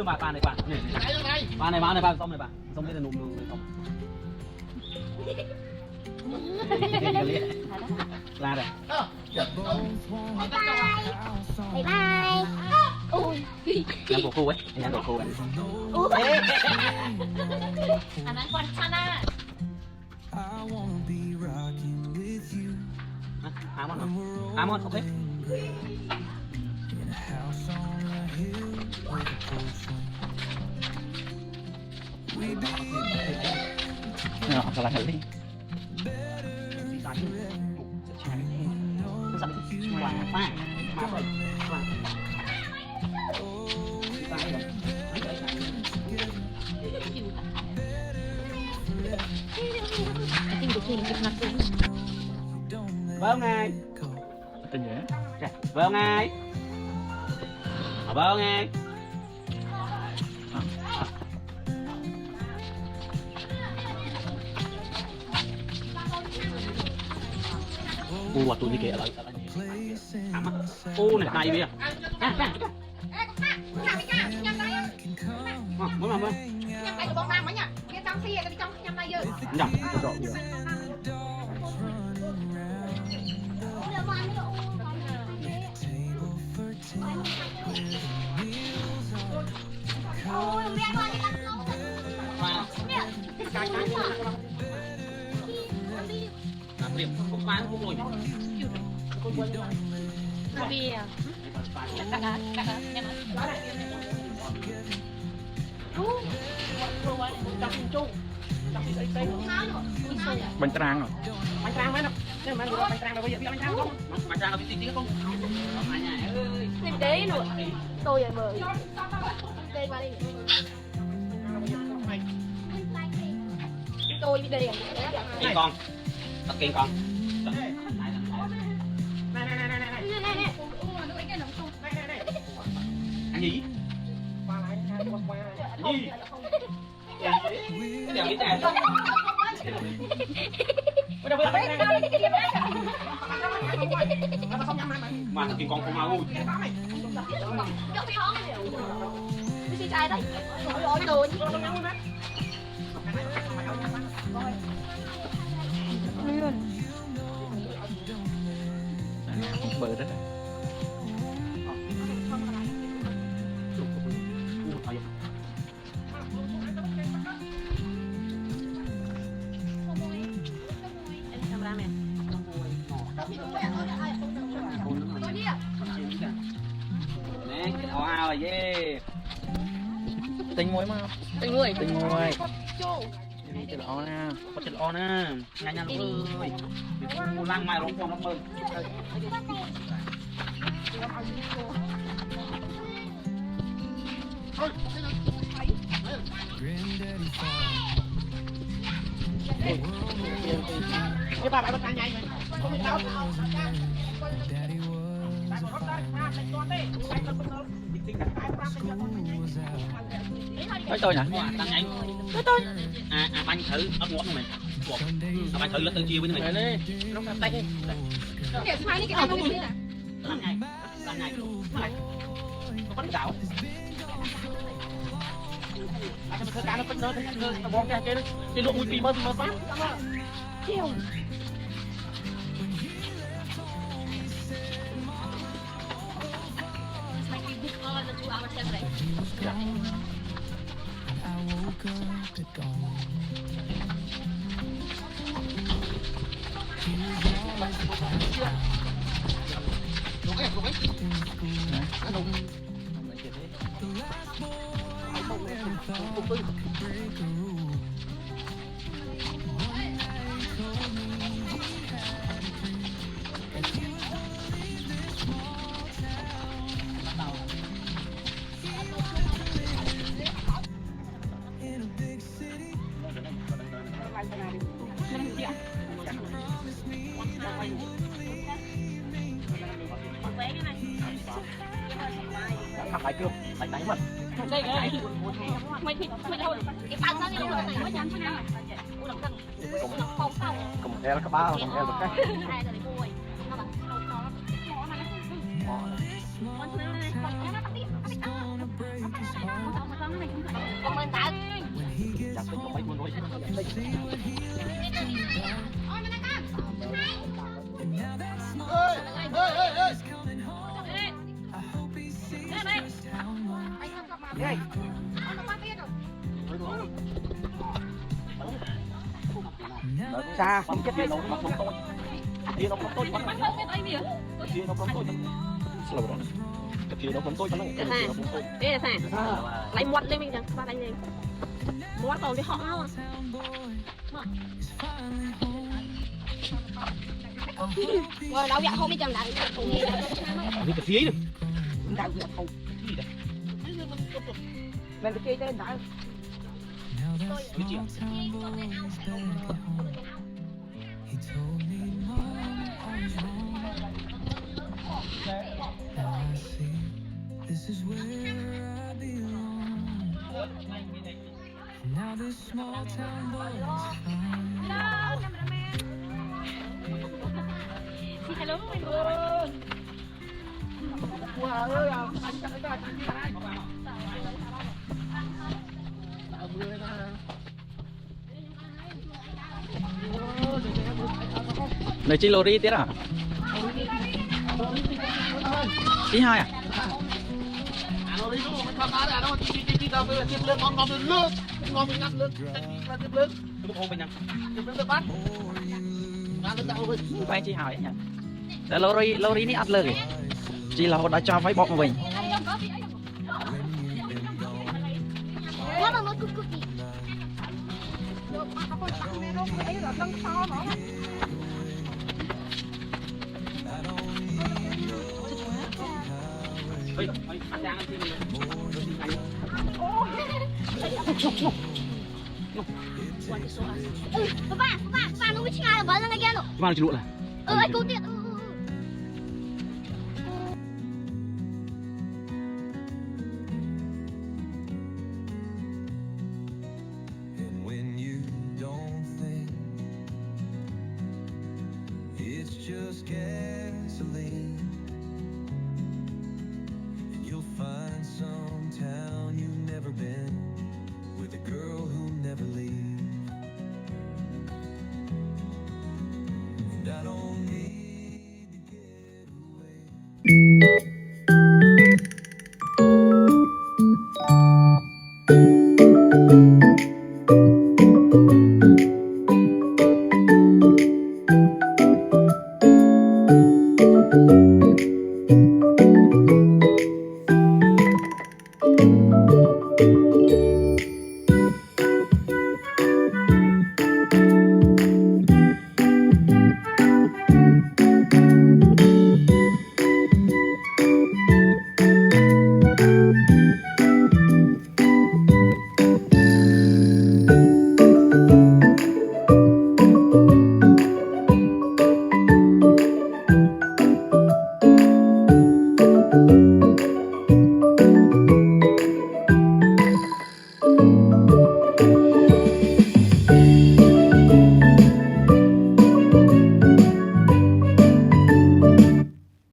mà bàn này bàn xong này bạn xong đây là nụ nụ xong la rồi bye bye ui nhắn của cô ấy nhắn của cô ấy anh ăn quan sana Amon ok nó học là đi vâng ai tên gì vâng ai vâng ai ô tụi đi kìa lại ô này này bây giờ mới mà nhâm tay của bông nam mới nhá cái trong xe cái trong nhâm tay dữ nhầm rõ rồi điểm không bán không ngồi bia bánh tráng rồi bánh tráng mấy nó nhưng mà bánh tráng là bây giờ bánh tráng không bánh tráng là tí tí không thêm đấy nữa tôi ở bờ đây qua đây tôi bị đây kiên con tất kiên con ăn gì gì cái điều gì thế mà thằng kiên con không mau cái gì ai đấy rồi rồi bự đó nè ao rồi yeah tinh muối mà tình người tinh muối chữ o nè có chữ o nè nhanh nhanh luôn ơi mua lăng mai rong phong lắm ơi cái bà bắt nhanh vậy không biết đâu tới tôi nè tăng nhanh tới tôi bánh thử ấp ngón mày bánh thử là từ chiều với mày đi nó cầm tay đi cái sai cái ông đi nè tăng nhanh nó bánh đảo cái nó cá nó bánh nó bong cái cái lượng mùi pì mơ phát chiều Thằng lại kêu, đánh đánh mình. đây cái mày thì mày đâu cái bàn sao đi đâu này mới dám chứ nào. Không không. Đây là các ba còn đây là cái. Hai rồi vui. Nó bảo con mình tạo Chặt cái mấy con rồi. Xa không chết đâu nó không tôi. Kia nó không tôi bắn. Kia nó không tôi. Slow rồi. Kia nó không tôi bắn. đây là sao? Lấy muột lên mình chẳng ba đánh lên. Muột còn cái họ không rồi đâu dạ không đi chồng đại đi cái phía đi. Đau vậy không. Lên cái kia đại. Cái gì? This is where I belong. Now this small town boy is fine. hello Wow ơi, anh chắc cái anh đi lại. Này chi lô đi tiết à? Tí hai à? Nó đi đúng không? Mình không nói là nó đi đâu bây giờ tiếp lên ngon lên nước. Ngon mình ngắt lên. Tiếp lên. Đúng không bên nào? Tiếp lên bắt. Ngắt lên đâu rồi. Quay chi hỏi nhỉ? Để lô đi ní ắt lơ kìa. Chi là họ đã cho váy bọc mà mình. nó bằng nó cực cực gì Anh đang ăn gì? Ba nó mới chingay là bắn ra ngay nó. Gimana ci lu lah? Ai câu tiện. And when you don't think it's just gasoline, and you'll find some town you've never been with a girl who'll never leave. And I don't need to get away.